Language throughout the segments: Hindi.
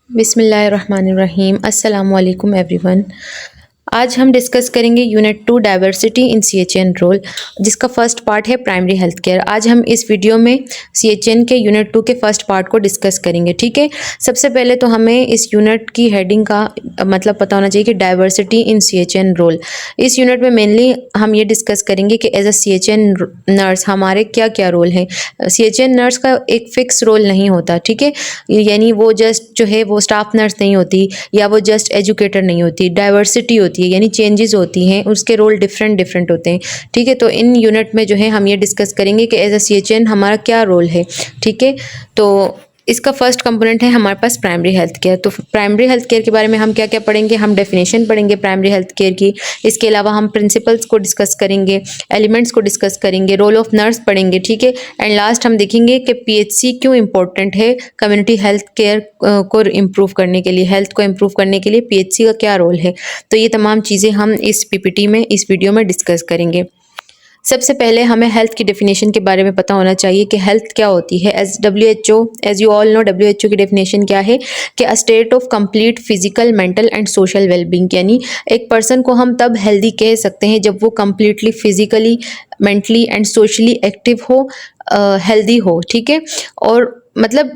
बिस्मिल्लाहिर्रहमानिर्रहीम। अस्सलामु अलैकुम एवरीवन। आज हम डिस्कस करेंगे unit 2 diversity in CHN role, जिसका फर्स्ट पार्ट है प्राइमरी हेल्थ केयर। आज हम इस वीडियो में सीएचएन के यूनिट 2 के फर्स्ट पार्ट को डिस्कस करेंगे। ठीक है, सबसे पहले तो हमें इस यूनिट की हेडिंग का मतलब पता होना चाहिए कि डाइवर्सिटी इन सीएचएन रोल। इस यूनिट में मेनली हम ये डिस्कस करेंगे कि एज अ सीएचएन नर्स हमारे क्या क्या रोल हैं। सीएचएन नर्स का एक फिक्स रोल नहीं होता, ठीक है, यानी वो जस्ट जो है वो स्टाफ नर्स नहीं होती या वो जस्ट एजुकेटर नहीं होती, डाइवर्सिटी होती है, यानी चेंजेस होती हैं, उसके रोल डिफरेंट डिफरेंट होते हैं। ठीक है, तो इन यूनिट में जो है हम ये डिस्कस करेंगे कि एज अ सीएचएन हमारा क्या रोल है। ठीक है, तो इसका फर्स्ट कंपोनेंट है हमारे पास प्राइमरी हेल्थ केयर। तो प्राइमरी हेल्थ केयर के बारे में हम क्या क्या पढ़ेंगे, हम डेफिनेशन पढ़ेंगे प्राइमरी हेल्थ केयर की, इसके अलावा हम प्रिंसिपल्स को डिस्कस करेंगे, एलिमेंट्स को डिस्कस करेंगे, रोल ऑफ नर्स पढ़ेंगे। ठीक है, एंड लास्ट हम देखेंगे कि पीएचसी क्यों इंपॉर्टेंट है कम्युनिटी हेल्थ केयर को इम्प्रूव करने के लिए, हेल्थ को इम्प्रूव करने के लिए पीएचसी का क्या रोल है। तो ये तमाम चीज़ें हम इस पीपीटी में, इस वीडियो में डिस्कस करेंगे। सबसे पहले हमें हेल्थ की डेफिनेशन के बारे में पता होना चाहिए कि हेल्थ क्या होती है। As WHO, as you all know, WHO की डेफिनेशन क्या है कि a state of complete physical, mental and social wellbeing, यानी एक पर्सन को हम तब हेल्दी कह सकते हैं जब वो completely physically, mentally and socially active हो, हेल्दी हो। ठीक है, और मतलब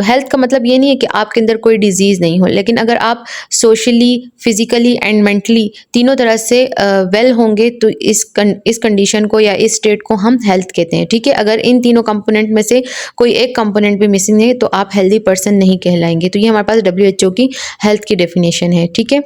हेल्थ का मतलब ये नहीं है कि आपके अंदर कोई डिजीज़ नहीं हो, लेकिन अगर आप सोशली, फिजिकली एंड मेंटली तीनों तरह से वेल होंगे तो इस कंडीशन को या इस स्टेट को हम हेल्थ कहते हैं। ठीक है, अगर इन तीनों कंपोनेंट में से कोई एक कंपोनेंट भी मिसिंग है तो आप हेल्दी पर्सन नहीं कहलाएंगे। तो ये हमारे पास WHO की हेल्थ की डेफिनेशन है। ठीक है,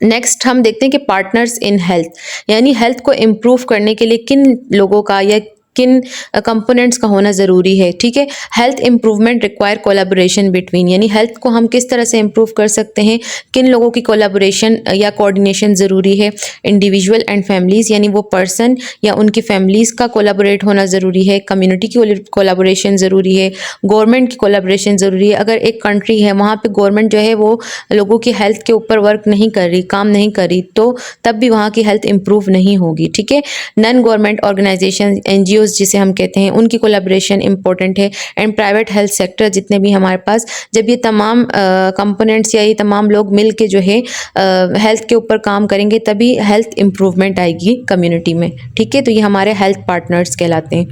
नेक्स्ट हम देखते हैं कि पार्टनर्स इन हेल्थ, यानी हेल्थ को इम्प्रूव करने के लिए किन लोगों का या किन कंपोनेंट्स का होना ज़रूरी है। ठीक है, health improvement require collaboration between, यानी हेल्थ को हम किस तरह से इम्प्रूव कर सकते हैं, किन लोगों की कोलैबोरेशन या कोऑर्डिनेशन ज़रूरी है। इंडिविजुअल एंड फैमिलीज़, यानी वो पर्सन या उनकी फैमिलीज़ का कोलैबोरेट होना ज़रूरी है। कम्युनिटी की कोलैबोरेशन ज़रूरी है। गवर्नमेंट की कोलैबोरेशन ज़रूरी है। अगर एक कंट्री है वहाँ पे गवर्नमेंट जो है वो लोगों की हेल्थ के ऊपर वर्क नहीं कर रही, काम नहीं कर रही, तो तब भी वहाँ की हेल्थ इंप्रूव नहीं होगी। ठीक है, नॉन गवर्नमेंट ऑर्गेनाइजेशन, NGOs जिसे हम कहते हैं, उनकी कोलैबोरेशन इंपॉर्टेंट है। एंड प्राइवेट हेल्थ सेक्टर जितने भी हमारे पास, जब ये तमाम कंपोनेंट्स या ये तमाम लोग मिल के जो है हेल्थ के ऊपर काम करेंगे तभी हेल्थ इंप्रूवमेंट आएगी कम्युनिटी में। ठीक है, तो ये हमारे हेल्थ पार्टनर्स कहलाते हैं।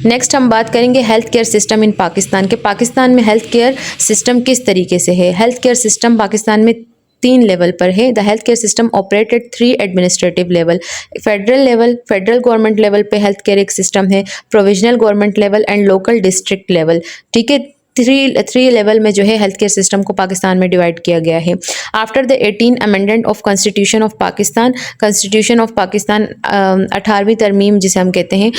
नेक्स्ट हम बात करेंगे health care system in Pakistan के। पाकिस्तान में हेल्थ केयर सिस्टम किस तरीके से है। हेल्थ केयर सिस्टम पाकिस्तान में 3 लेवल पर है। The health care system operate at 3 administrative level. Federal level, federal government level पे हेल्थ केयर एक सिस्टम है, provisional government level and local district level. ठीक है, थ्री लेवल में जो है हेल्थ केयर सिस्टम को पाकिस्तान में डिवाइड किया गया है। After the 18 amendment of constitution of Pakistan, constitution of Pakistan 18वीं तरमीम जिसे हम कहते हैं,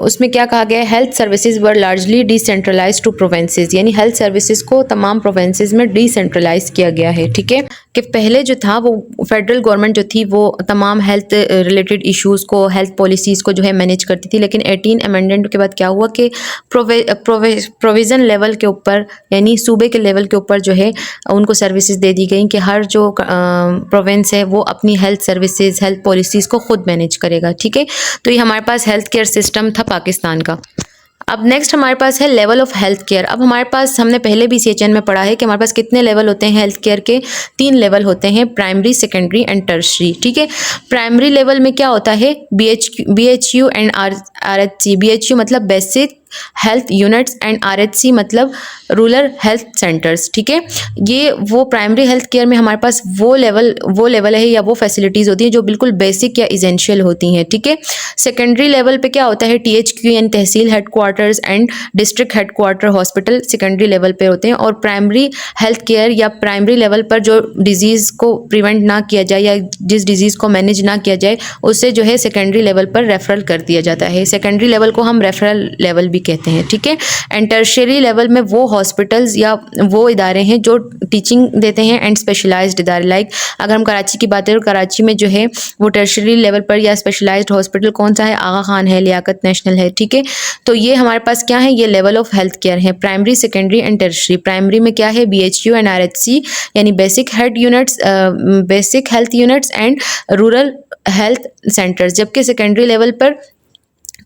उसमें क्या कहा गया है, health services were largely decentralise to provinces, यानी हेल्थ सर्विसेज को तमाम प्रोवेंसेज में डिसेंट्रलाइज किया गया है। ठीक है, कि पहले जो था वो फेडरल गवर्नमेंट जो थी वो तमाम हेल्थ रिलेटेड इश्यूज़ को, हेल्थ पॉलिसीज़ को जो है मैनेज करती थी, लेकिन 18 अमेंडमेंट के बाद क्या हुआ कि प्रोविज़न लेवल के ऊपर, यानी सूबे के लेवल के ऊपर जो है उनको सर्विसेज दे दी गई कि हर जो प्रोविंस है वो अपनी हेल्थ सर्विसेज, हेल्थ पॉलिसीज़ को खुद मैनेज करेगा। ठीक है, तो ये हमारे पास हेल्थ केयर सिस्टम था पाकिस्तान का। अब नेक्स्ट हमारे पास है लेवल ऑफ हेल्थ केयर। अब हमारे पास, हमने पहले भी सीएचएन में पढ़ा है कि हमारे पास कितने लेवल होते हैं हेल्थ केयर के, 3 लेवल होते हैं, प्राइमरी, सेकेंडरी एंड टर्शरी। ठीक है, प्राइमरी लेवल में क्या होता है, BHU एंड RHC। BHU मतलब basic health units and RHC मतलब रूरल हेल्थ सेंटर्स। ठीक है, ये वो प्राइमरी हेल्थ केयर में हमारे पास वो लेवल है या वो फैसिलिटीज़ होती हैं जो बिल्कुल बेसिक या इसेंशियल होती हैं। ठीक है, सेकेंडरी लेवल पे क्या होता है, THQ यानी तहसील headquarters and district headquarter hospital secondary level पे होते हैं। और प्राइमरी हेल्थ केयर या प्राइमरी लेवल पर जो डिजीज़ को प्रिवेंट ना किया जाए या जिस डिजीज़ को मैनेज ना किया जाए उससे जो है सेकेंडरी लेवल पर रेफरल कर दिया जाता है। सेकेंडरी लेवल को हम रेफरल लेवल भी कहते हैं। ठीक है, एंड टर्शियरी लेवल में वो हॉस्पिटल्स या वो इदारे हैं जो टीचिंग देते हैं एंड स्पेशलाइज्ड इदारे, लाइक अगर हम कराची की बात करें, कराची में जो है वो टर्शियरी लेवल पर या स्पेशलाइज्ड हॉस्पिटल कौन सा है, आगा खान है, लियाकत नेशनल है। ठीक है, तो ये हमारे पास क्या है, ये लेवल ऑफ हेल्थ केयर है, primary, secondary and tertiary. Primary में क्या है, BHU एंड RHC यानी basic health units and rural health centres, जबकि सेकेंडरी लेवल पर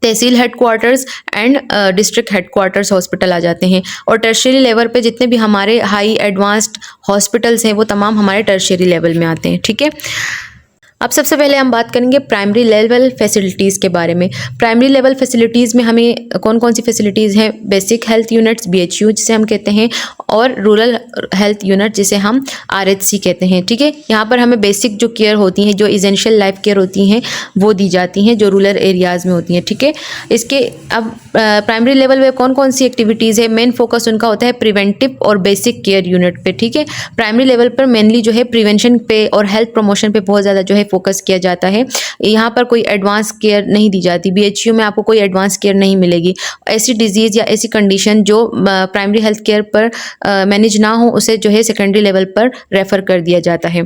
तहसील headquarters and district headquarters hospital आ जाते हैं। और टर्शियरी लेवल पे जितने भी हमारे हाई एडवांस्ड हॉस्पिटल्स हैं वो तमाम हमारे टर्शियरी लेवल में आते हैं। ठीक है, अब सबसे पहले हम बात करेंगे प्राइमरी लेवल फैसिलिटीज़ के बारे में। प्राइमरी लेवल फैसिलिटीज़ में हमें कौन कौन सी फैसिलिटीज़ हैं? बेसिक हेल्थ यूनिट्स BHU जिसे हम कहते हैं, और रूरल हेल्थ यूनिट जिसे हम RHC कहते हैं। ठीक है, यहाँ पर हमें बेसिक जो केयर होती हैं, जो इसेंशियल लाइफ केयर होती हैं, वो दी जाती हैं जो रूरल एरियाज़ में होती हैं। ठीक है, इसके अब प्राइमरी लेवल में कौन कौन सी एक्टिविटीज़ है? मेन फोकस उनका होता है प्रिवेंटिव और बेसिक केयर यूनिट पे। ठीक है, प्राइमरी लेवल पर मेनली जो है प्रिवेंशन पे और हेल्थ प्रमोशन पे बहुत ज़्यादा जो है फोकस किया जाता है। यहाँ पर कोई एडवांस केयर नहीं दी जाती। BHU में आपको कोई एडवांस केयर नहीं मिलेगी। ऐसी डिजीज़ या ऐसी कंडीशन जो प्राइमरी हेल्थ केयर पर मैनेज ना हो उसे जो है सेकेंडरी लेवल पर रेफ़र कर दिया जाता है।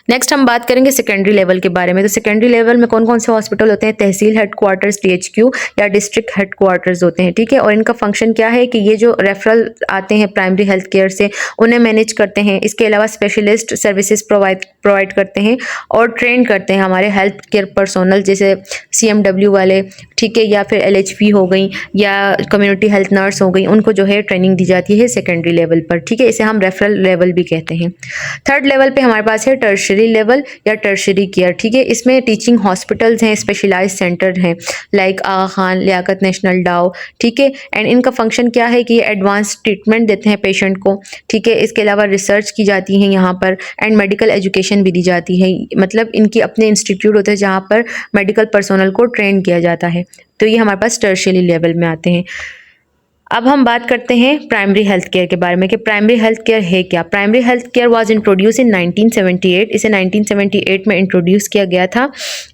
नेक्स्ट हम बात करेंगे सेकेंडरी लेवल के बारे में। तो सेकेंडरी लेवल में कौन कौन से हॉस्पिटल होते हैं? तहसील हेडक्वार्टर्स THQ या डिस्ट्रिक्ट हेडक्वार्टर्स होते हैं। ठीक है, और इनका फंक्शन क्या है कि ये जो रेफरल आते हैं प्राइमरी हेल्थ केयर से उन्हें मैनेज करते हैं। इसके अलावा स्पेशलिस्ट सर्विसेज प्रोवाइड करते हैं और ट्रेन करते हैं हमारे हेल्थ केयर पर्सोनल, जैसे CMW वाले, ठीक है, या फिर LHP हो गई या कम्युनिटी हेल्थ नर्स हो गई, उनको जो है ट्रेनिंग दी जाती है सेकेंडरी लेवल पर। ठीक है, इसे हम रेफरल लेवल भी कहते हैं। थर्ड लेवल पे हमारे पास है टर्शियरी लेवल या टर्शियरी केयर। ठीक है, इसमें टीचिंग हॉस्पिटल्स हैं, स्पेशलाइज सेंटर हैं लाइक आगा खान, लियाकत नेशनल डाउ। ठीक है, एंड इनका फंक्शन क्या है कि ये एडवांस ट्रीटमेंट देते हैं पेशेंट को। ठीक है, इसके अलावा रिसर्च की जाती है यहाँ पर एंड मेडिकल एजुकेशन भी दी जाती है। मतलब इनकी अपने इंस्टीट्यूट होते हैं जहाँ पर मेडिकल पर्सोनल को ट्रेन किया जाता है। तो ये हमारे पास टर्शियरी लेवल में आते हैं। अब हम बात करते हैं प्राइमरी हेल्थ केयर के बारे में कि प्राइमरी हेल्थ केयर है क्या। Primary health care was introduce in 1978। इसे 1978 में इंट्रोड्यूस किया गया था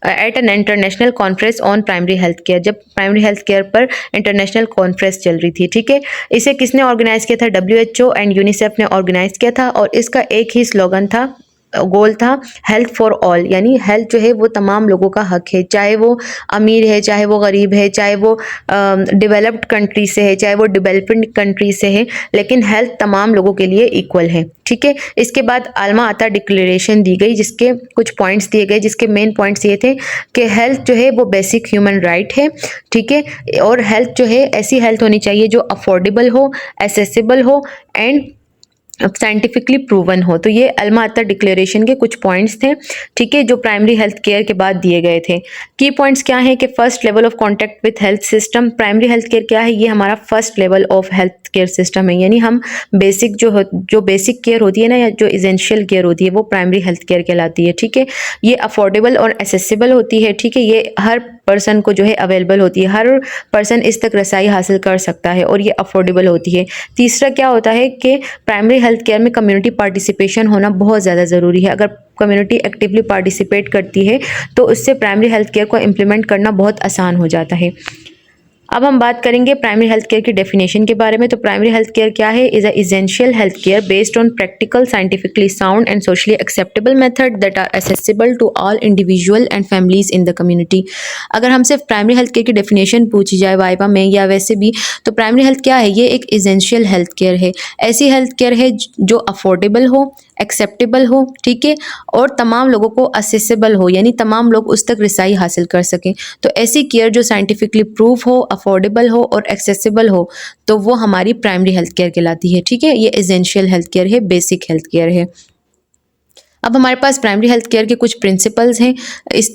at an international conference on primary health care, जब प्राइमरी हेल्थ केयर पर इंटरनेशनल कॉन्फ्रेंस चल रही थी। ठीक है, इसे किसने ऑर्गेनाइज किया था? WHO एंड यूनिसेफ ने ऑर्गेनाइज किया था और इसका एक ही स्लोगन था, गोल था, हेल्थ फॉर ऑल, यानी हेल्थ जो है वो तमाम लोगों का हक है, चाहे वो अमीर है, चाहे वो गरीब है, चाहे वो डेवलप्ड कंट्री से है, चाहे वो डेवलपिंग कंट्री से है, लेकिन हेल्थ तमाम लोगों के लिए इक्वल है। ठीक है, इसके बाद आलमा आता डिक्लेरेशन दी गई जिसके कुछ पॉइंट्स दिए गए, जिसके मेन पॉइंट्स ये थे कि हेल्थ जो है वो बेसिक ह्यूमन राइट है। ठीक है, और हेल्थ जो है ऐसी हेल्थ होनी चाहिए जो अफोर्डेबल हो, एसेसिबल हो एंड साइंटिफिकली प्रूवन हो। तो ये आलमा अता डिक्लेरेशन के कुछ पॉइंट्स थे। ठीक है, जो प्राइमरी हेल्थ केयर के बाद दिए गए थे। की पॉइंट्स क्या है कि first level of contact with health system. Primary health care क्या है? ये हमारा first level of health care system है, यानी हम बेसिक जो बेसिक केयर होती है ना, या जो इसेंशियल केयर होती है, वो प्राइमरी हेल्थ केयर कहलाती है। ठीक है, ये अफोर्डेबल और एसेसिबल होती है। ठीक है, ये हर पर्सन को जो है अवेलेबल होती है, हर पर्सन इस तक रसाई हासिल कर सकता है और ये अफोर्डेबल होती है। तीसरा क्या होता है कि प्राइमरी हेल्थ केयर में कम्युनिटी पार्टिसिपेशन होना बहुत ज़्यादा ज़रूरी है। अगर कम्युनिटी एक्टिवली पार्टिसिपेट करती है तो उससे प्राइमरी हेल्थ केयर को इम्प्लीमेंट करना बहुत आसान हो जाता है। अब हम बात करेंगे प्राइमरी हेल्थ केयर की डेफिनेशन के बारे में। तो प्राइमरी हेल्थ केयर क्या है? Is a essential health care based on practical, scientifically sound and socially acceptable method that are accessible to all individual and families in the community. अगर हमसे प्राइमरी हेल्थ केयर की डेफिनेशन पूछी जाए वाइवा में या वैसे भी, तो प्राइमरी हेल्थ क्या है? ये एक एसेंशियल हेल्थ केयर है। ऐसी हेल्थ केयर है जो अफोर्डेबल हो, एक्सेप्टेबल हो, ठीक है, और तमाम लोगों को असेसेबल हो, यानी तमाम लोग उस तक रसाई हासिल कर सकें। तो ऐसी केयर जो साइंटिफिकली प्रूव हो, अफोर्डेबल हो और एक्सेसिबल हो, तो वो हमारी प्राइमरी हेल्थ केयर कहलाती है। ठीक है, ये एसेंशियल हेल्थ केयर है, बेसिक हेल्थ केयर है। अब हमारे पास प्राइमरी हेल्थ केयर के कुछ प्रिंसिपल्स हैं,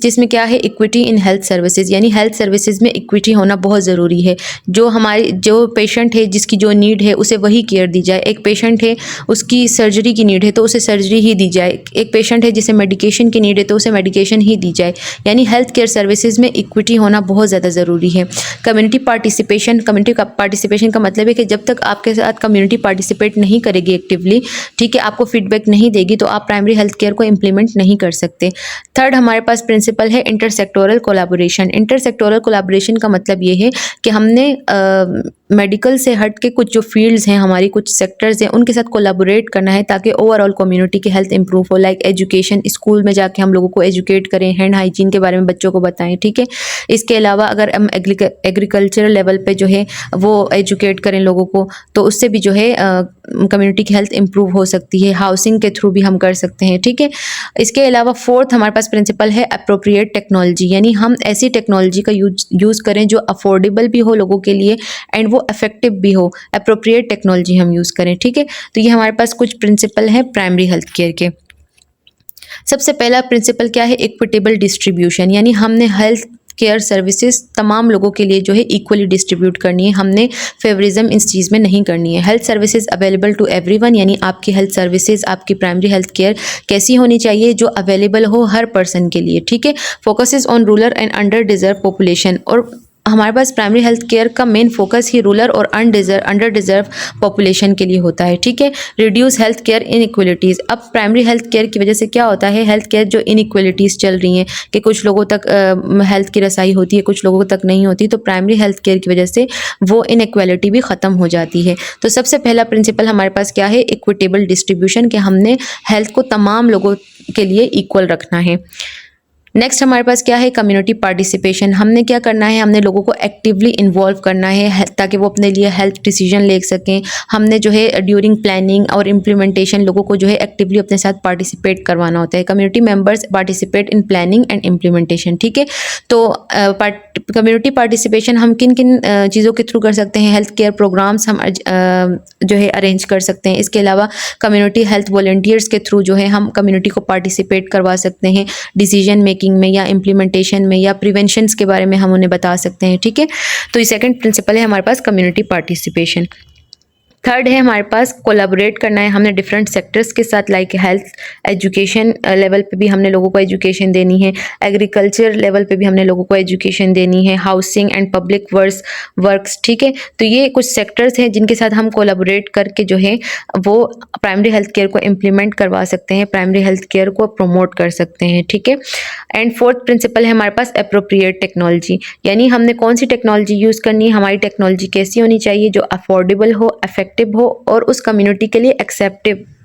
जिसमें क्या है? इक्विटी इन हेल्थ सर्विसेज, यानी हेल्थ सर्विसेज में इक्विटी होना बहुत ज़रूरी है। जो पेशेंट है, जिसकी जो नीड है उसे वही केयर दी जाए। एक पेशेंट है, उसकी सर्जरी की नीड है तो उसे सर्जरी ही दी जाए। एक पेशेंट है जिसे मेडिकेशन की नीड है तो उसे मेडिकेशन ही दी जाए। यानी हेल्थ केयर सर्विसेज में इक्विटी होना बहुत ज़्यादा ज़रूरी है। कम्युनिटी पार्टिसिपेशन का मतलब है कि जब तक आपके साथ कम्युनिटी पार्टिसिपेट नहीं करेगी एक्टिवली, ठीक है, आपको फीडबैक नहीं देगी, तो आप प्राइमरी हेल्थ केयर को इम्प्लीमेंट नहीं कर सकते। थर्ड हमारे पास प्रिंसिपल है इंटरसेक्टोरल कोलैबोरेशन। इंटरसेक्टोरल कोलैबोरेशन का मतलब ये है कि हमने मेडिकल से हट के कुछ जो फील्ड्स हैं, हमारी कुछ सेक्टर्स हैं, उनके साथ कोलैबोरेट करना है ताकि ओवरऑल कम्युनिटी की हेल्थ इंप्रूव हो। लाइक एजुकेशन, स्कूल में जाके हम लोगों को एजुकेट करें, हैंड हाइजीन के बारे में बच्चों को बताएं। ठीक है, इसके अलावा अगर हम एग्रीकल्चरल लेवल पे जो है वो एजुकेट करें लोगों को, तो उससे भी जो है कम्युनिटी की हेल्थ इंप्रूव हो सकती है। हाउसिंग के थ्रू भी हम कर सकते हैं, ठीक है। इसके अलावा फोर्थ हमारे पास प्रिंसिपल है अप्रोप्रिएट टेक्नोलॉजी, यानी हम ऐसी टेक्नोलॉजी का यूज़ करें जो अफोर्डेबल भी हो लोगों के लिए एंड वो इफेक्टिव भी हो। अप्रोप्रिएट टेक्नोलॉजी हम यूज़ करें, ठीक है। तो ये हमारे पास कुछ प्रिंसिपल हैं प्राइमरी हेल्थ केयर के। सबसे पहला प्रिंसिपल क्या है, इक्विटेबल डिस्ट्रीब्यूशन, यानी हमने हेल्थ केयर सर्विसेज तमाम लोगों के लिए जो है इक्वली डिस्ट्रीब्यूट करनी है। हमने फेवरिज्म इस चीज़ में नहीं करनी है। Health services available to everyone, यानी आपकी हेल्थ सर्विसेज, आपकी प्राइमरी हेल्थ केयर कैसी होनी चाहिए, जो अवेलेबल हो हर पर्सन के लिए, ठीक है। Focuses on rural and under deserve population, और हमारे पास प्राइमरी हेल्थ केयर का मेन फोकस ही रूरल और अंडर डिजर्व पॉपुलेशन के लिए होता है, ठीक है। रिड्यूस हेल्थ केयर इनइक्वलिटीज़, अब प्राइमरी हेल्थ केयर की वजह से क्या होता है, हेल्थ केयर जो इनइक्वलिटीज़ चल रही हैं कि कुछ लोगों तक हेल्थ की रसाई होती है, कुछ लोगों तक नहीं होती, तो प्राइमरी हेल्थ केयर की वजह से वो इनइक्वलिटी भी ख़त्म हो जाती है। तो सबसे पहला प्रिंसिपल हमारे पास क्या है, इक्विटेबल डिस्ट्रीब्यूशन, कि हमने हेल्थ को तमाम लोगों के लिए इक्वल रखना है। नेक्स्ट हमारे पास क्या है, कम्युनिटी पार्टिसिपेशन, हमने क्या करना है, हमने लोगों को एक्टिवली इन्वॉल्व करना है ताकि वो अपने लिए हेल्थ डिसीजन ले सकें। हमने जो है ड्यूरिंग प्लानिंग और इम्प्लीमेंटेशन लोगों को जो है एक्टिवली अपने साथ पार्टिसिपेट करवाना होता है। Community members participate in planning and implementation, ठीक है। तो कम्युनिटी पार्टिसिपेशन हम किन किन चीज़ों के थ्रू कर सकते हैं, हेल्थ केयर प्रोग्राम्स हम जो है अरेंज कर सकते हैं। इसके अलावा कम्युनिटी हेल्थ वॉलंटियर्स के थ्रू जो है हम कम्युनिटी को पार्टिसिपेट करवा सकते हैं डिसीजन मेकिंग में या इम्प्लीमेंटेशन में, या प्रिवेंशंस के बारे में हम उन्हें बता सकते हैं, ठीक है। तो ये सेकंड प्रिंसिपल है हमारे पास कम्युनिटी पार्टिसिपेशन। थर्ड है हमारे पास कोलैबोरेट करना है, हमने डिफरेंट सेक्टर्स के साथ, लाइक हेल्थ, एजुकेशन लेवल पे भी हमने लोगों को एजुकेशन देनी है, एग्रीकल्चर लेवल पे भी हमने लोगों को एजुकेशन देनी है, हाउसिंग एंड पब्लिक वर्क्स, ठीक है। तो ये कुछ सेक्टर्स हैं जिनके साथ हम कोलैबोरेट करके जो है वो प्राइमरी हेल्थ केयर को इम्प्लीमेंट करवा सकते हैं, प्राइमरी हेल्थ केयर को प्रमोट कर सकते हैं, ठीक है। एंड फोर्थ प्रिंसिपल है हमारे पास अप्रोप्रिएट टेक्नोलॉजी, यानी हमने कौन सी टेक्नोलॉजी यूज़ करनी है, हमारी टेक्नोलॉजी कैसी होनी चाहिए, जो अफोर्डेबल हो, इफेक्टिव हो और उस कम्युनिटी के लिए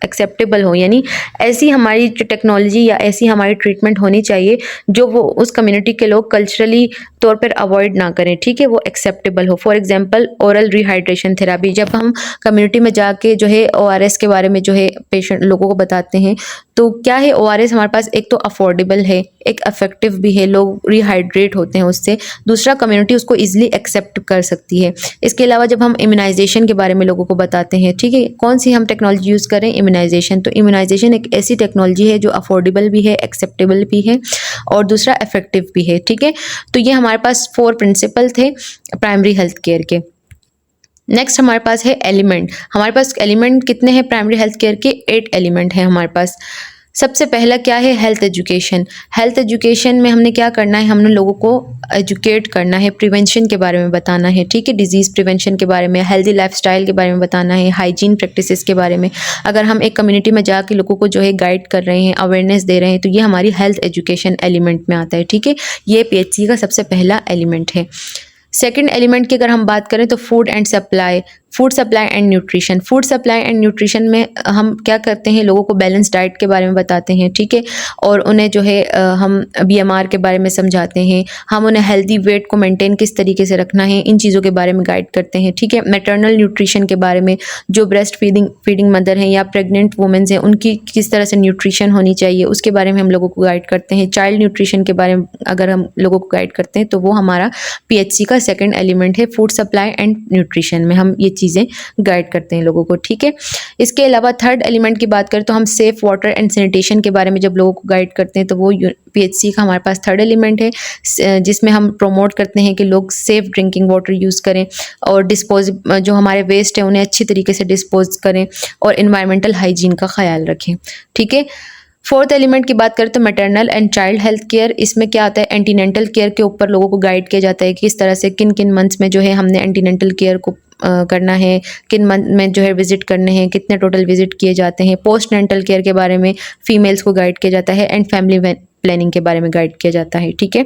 एक्सेप्टेबल हो, यानी ऐसी हमारी जो टेक्नोलॉजी या ऐसी हमारी ट्रीटमेंट होनी चाहिए जो वो उस कम्युनिटी के लोग कल्चरली तौर पर अवॉइड ना करें, ठीक है, वो एक्सेप्टेबल हो। For example oral rehydration therapy, जब हम कम्युनिटी में जाके जो है ORS के बारे में जो है पेशेंट लोगों को बताते हैं, तो क्या है, ORS हमारे पास एक तो अफोर्डेबल है, एक इफेक्टिव भी है, लोग रिहाइड्रेट होते हैं उससे, दूसरा कम्युनिटी उसको ईजिली एक्सेप्ट कर सकती है। इसके अलावा जब हम इम्यूनाइजेशन के बारे में लोगों को बताते हैं, ठीक है, कौन सी हम टेक्नोलॉजी यूज़ करें, इम्यूनाइजेशन, तो इम्यूनाइजेशन एक ऐसी टेक्नोलॉजी है जो अफोर्डेबल भी है, एक्सेप्टेबल भी है और दूसरा इफेक्टिव भी है, ठीक है। तो ये हमारे पास 4 प्रिंसिपल थे प्राइमरी हेल्थ केयर के। नेक्स्ट हमारे पास है एलिमेंट, हमारे पास एलिमेंट कितने हैं प्राइमरी हेल्थ केयर के, 8 एलिमेंट हैं हमारे पास। सबसे पहला क्या है, हेल्थ एजुकेशन। हेल्थ एजुकेशन में हमने क्या करना है, हमने लोगों को एजुकेट करना है, प्रिवेंशन के बारे में बताना है, ठीक है, डिजीज़ प्रिवेंशन के बारे में, हेल्दी लाइफस्टाइल के बारे में बताना है, हाइजीन प्रैक्टिसेस के बारे में। अगर हम एक कम्युनिटी में जाके लोगों को जो है गाइड कर रहे हैं, अवेयरनेस दे रहे हैं, तो ये हमारी हेल्थ एजुकेशन एलिमेंट में आता है, ठीक है। ये PHC का सबसे पहला एलिमेंट है। सेकंड एलिमेंट की अगर हम बात करें तो food supply and nutrition. Food supply and nutrition में हम क्या करते हैं, लोगों को बैलेंस डाइट के बारे में बताते हैं, ठीक है, और उन्हें जो है हम BMR के बारे में समझाते हैं, हम उन्हें हेल्दी वेट को मेंटेन किस तरीके से रखना है, इन चीज़ों के बारे में गाइड करते हैं, ठीक है। मैटरनल न्यूट्रिशन के बारे में, जो ब्रेस्ट फीडिंग मदर हैं या प्रेग्नेंट वुमेन्स हैं, उनकी किस तरह से न्यूट्रिशन होनी चाहिए, उसके बारे में हम लोगों को गाइड करते हैं। चाइल्ड न्यूट्रिशन के बारे में अगर हम लोगों को गाइड करते हैं तो वो हमारा PHC का सेकंड एलिमेंट है, फूड सप्लाई एंड न्यूट्रिशन में हम ये चीज़ें गाइड करते हैं लोगों को, ठीक है। इसके अलावा थर्ड एलिमेंट की बात करें तो हम सेफ वाटर एंड सैनिटेशन के बारे में जब लोगों को गाइड करते हैं तो वो PHC का हमारे पास थर्ड एलिमेंट है, जिसमें हम प्रमोट करते हैं कि लोग सेफ ड्रिंकिंग वाटर यूज़ करें और जो हमारे वेस्ट है उन्हें अच्छी तरीके से डिस्पोज करें और इन्वायरमेंटल हाइजीन का ख्याल रखें, ठीक है। फोर्थ एलिमेंट की बात करें तो maternal and child health care, इसमें क्या आता है, एंटीनेंटल केयर के ऊपर लोगों को गाइड किया जाता है कि किस तरह से किन किन मंथ्स में जो है हमने एंटीनेंटल केयर को करना है, किन मंथ में जो है विजिट करने हैं, कितने टोटल विजिट किए जाते हैं। पोस्ट नेंटल केयर के बारे में फीमेल्स को गाइड किया जाता है एंड फैमिली प्लानिंग के बारे में गाइड किया जाता है, ठीक है।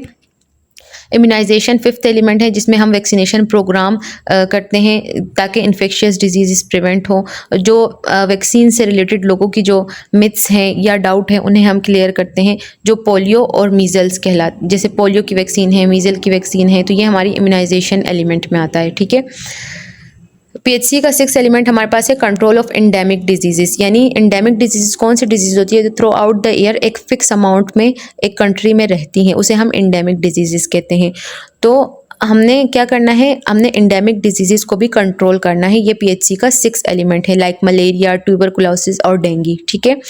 इम्यूनाइजेशन फिफ्थ एलिमेंट है, जिसमें हम वैक्सीनेशन प्रोग्राम करते हैं ताकि इन्फेक्शियस डिजीज़ प्रिवेंट हो। जो वैक्सीन से रिलेटेड लोगों की जो मिथ्स हैं या डाउट हैं उन्हें हम क्लियर करते हैं। जो पोलियो और मीज़ल्स जैसे पोलियो की वैक्सीन है, मीज़ल की वैक्सीन है, तो ये हमारी इम्यूनाइजेशन एलिमेंट में आता है, ठीक है। पीएचसी का 6th एलिमेंट हमारे पास है कंट्रोल ऑफ एंडेमिक डिजीजेस, यानी एंडेमिक डिजीजेस कौन सी डिजीज होती है जो थ्रू आउट द ईयर एक फिक्स अमाउंट में एक कंट्री में रहती हैं, उसे हम एंडेमिक डिजीजेस कहते हैं। तो हमने क्या करना है, हमने एंडेमिक डिजीजेस को भी कंट्रोल करना है। ये पीएचसी का 6th एलिमेंट है, लाइक मलेरिया, ट्यूबरकुलोसिस और डेंगू। ठीक है।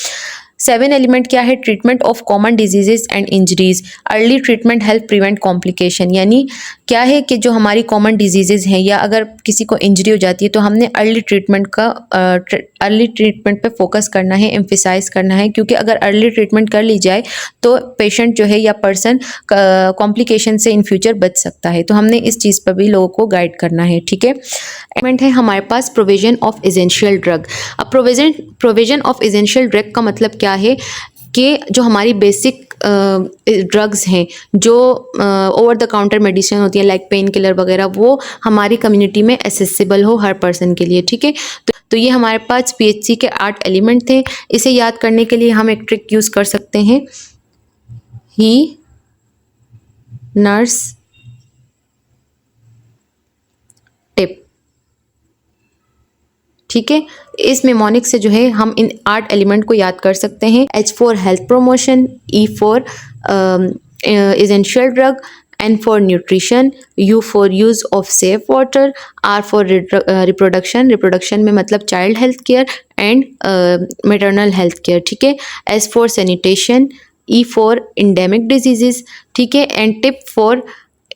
7 एलिमेंट क्या है, treatment of common diseases and injuries, early treatment help prevent complication. यानी क्या है कि जो हमारी कॉमन डिजीजेज हैं या अगर किसी को इंजरी हो जाती है तो हमने अर्ली ट्रीटमेंट पे फोकस करना है, एम्फिसाइज करना है, क्योंकि अगर अर्ली ट्रीटमेंट कर ली जाए तो पेशेंट जो है या पर्सन कॉम्प्लिकेशन से इन फ्यूचर बच सकता है। तो हमने इस चीज़ पर भी लोगों को गाइड करना है। ठीक है। एलिमेंट है हमारे पास प्रोविजन ऑफ एसेंशियल ड्रग। अब प्रोविजन ऑफ एसेंशियल ड्रग का मतलब क्या है कि जो हमारी बेसिक ड्रग्स हैं, जो ओवर द काउंटर मेडिसिन होती है लाइक पेन किलर वगैरह, वो हमारी कम्युनिटी में एसेसिबल हो हर पर्सन के लिए। ठीक है। तो ये हमारे पास पीएचसी के 8 एलिमेंट थे। इसे याद करने के लिए हम एक ट्रिक यूज़ कर सकते हैं, ही, नर्स, टिप। ठीक है। इस मेमोनिक से जो है हम इन 8 एलिमेंट को याद कर सकते हैं। H for health promotion, E for essential drug, N for nutrition, U for use of safe water, R for reproduction में मतलब child health care and maternal health care. ठीक है। S for sanitation, E for endemic diseases. ठीक है। And tip for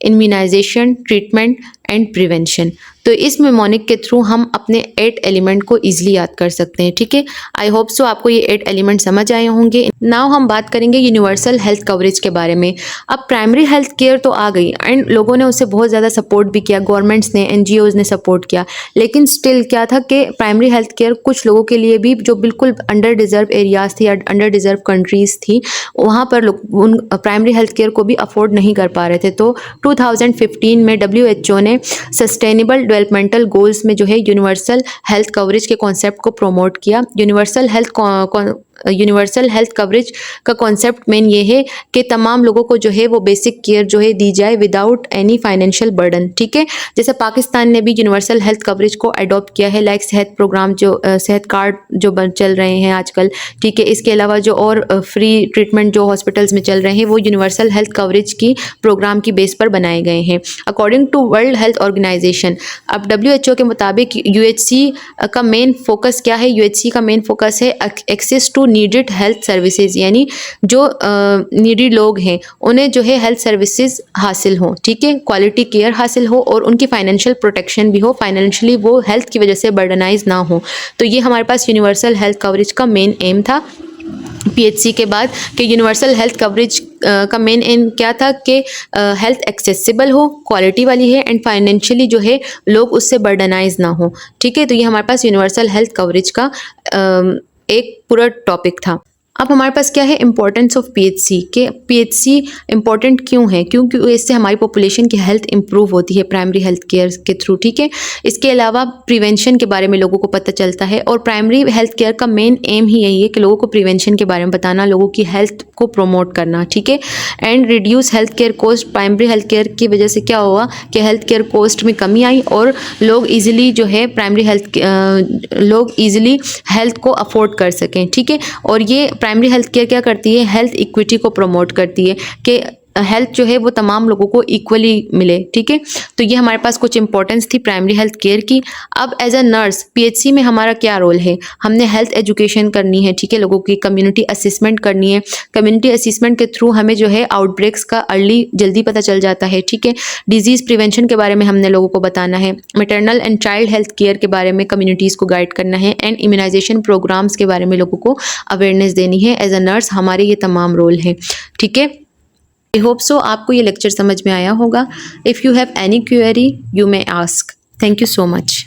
immunisation, treatment and prevention. तो इस मेमोनिक के थ्रू हम अपने 8 एलिमेंट को इजीली याद कर सकते हैं। ठीक है। आई होप सो आपको ये 8 एलिमेंट समझ आए होंगे। नाउ हम बात करेंगे यूनिवर्सल हेल्थ कवरेज के बारे में। अब प्राइमरी हेल्थ केयर तो आ गई एंड लोगों ने उसे बहुत ज़्यादा सपोर्ट भी किया, गवर्नमेंट्स ने, NGOs ने सपोर्ट किया, लेकिन स्टिल क्या था कि प्राइमरी हेल्थ केयर कुछ लोगों के लिए भी जो बिल्कुल अंडर डिजर्व एरियाज थी या अंडर डिजर्व कंट्रीज़ थी, वहाँ पर लोग उन प्राइमरी हेल्थ केयर को भी अफोर्ड नहीं कर पा रहे थे। तो 2015 में WHO ने सस्टेनेबल डेवलपमेंटल गोल्स में जो है यूनिवर्सल हेल्थ कवरेज के कॉन्सेप्ट को प्रमोट किया। यूनिवर्सल हेल्थ कवरेज का कॉन्सेप्ट मेन ये है कि तमाम लोगों को जो है वो बेसिक केयर जो है दी जाए विदाउट एनी फाइनेंशियल बर्डन। ठीक है। जैसे पाकिस्तान ने भी यूनिवर्सल हेल्थ कवरेज को अडॉप्ट किया है, लाइक सेहत प्रोग्राम जो सेहत कार्ड जो चल रहे हैं आजकल। ठीक है। इसके अलावा जो और फ्री ट्रीटमेंट जो हॉस्पिटल्स में चल रहे हैं वो यूनिवर्सल हेल्थ कवरेज की प्रोग्राम की बेस पर बनाए गए हैं। According to World Health Organization, अब WHO के मुताबिक UHC का मेन फोकस क्या है, UHC का मेन फोकस है access to needed health services, यानी जो नीडी लोग हैं उन्हें जो है हेल्थ सर्विसेज हासिल हो। ठीक है। क्वालिटी केयर हासिल हो और उनकी फाइनेंशियल प्रोटेक्शन भी हो, फाइनेंशियली वो हेल्थ की वजह से बर्डनाइज ना हो। तो ये हमारे पास यूनिवर्सल हेल्थ कवरेज का मेन एम था पीएचसी के बाद, कि यूनिवर्सल हेल्थ कवरेज का मेन एम क्या था कि हेल्थ एक्सेसिबल हो, क्वालिटी वाली है एंड फाइनेंशियली जो है लोग उससे बर्डनाइज ना हो। ठीक है। तो ये हमारे पास यूनिवर्सल हेल्थ कवरेज का एक पूरा टॉपिक था। अब हमारे पास क्या है, इंपॉर्टेंस ऑफ पीएचसी, के पीएचसी इंपॉर्टेंट क्यों है, क्योंकि इससे हमारी पॉपुलेशन की हेल्थ इंप्रूव होती है प्राइमरी हेल्थ केयर के थ्रू। ठीक है। इसके अलावा प्रिवेंशन के बारे में लोगों को पता चलता है और प्राइमरी हेल्थ केयर का मेन एम ही यही है कि लोगों को प्रिवेंशन के बारे में बताना, लोगों की हेल्थ को प्रमोट करना। ठीक है। And reduce health care cost. Primary health care की वजह से क्या हुआ कि हेल्थ केयर कॉस्ट में कमी आई और लोग ईजिली जो है लोग ईजिली हेल्थ को अफोर्ड कर सकें। ठीक है। और ये प्राइमरी हेल्थ केयर क्या करती है, हेल्थ इक्विटी को प्रमोट करती है कि हेल्थ जो है वो तमाम लोगों को इक्वली मिले। ठीक है। तो ये हमारे पास कुछ इंपॉर्टेंस थी प्राइमरी हेल्थ केयर की। अब एज अ नर्स पीएचसी में हमारा क्या रोल है, हमने हेल्थ एजुकेशन करनी है। ठीक है। लोगों की कम्युनिटी असेसमेंट करनी है। कम्युनिटी असेसमेंट के थ्रू हमें जो है आउटब्रेक्स का जल्दी पता चल जाता है। ठीक है। डिजीज़ प्रिवेंशन के बारे में हमने लोगों को बताना है। Maternal and child health care के बारे में कम्युनिटीज़ को गाइड करना है एंड इम्यूनाइजेशन प्रोग्राम्स के बारे में लोगों को अवेयरनेस देनी है। एज अ नर्स हमारे ये तमाम रोल हैं। ठीक है। आई होप सो आपको ये लेक्चर समझ में आया होगा। If you have any query you may ask. Thank you so much.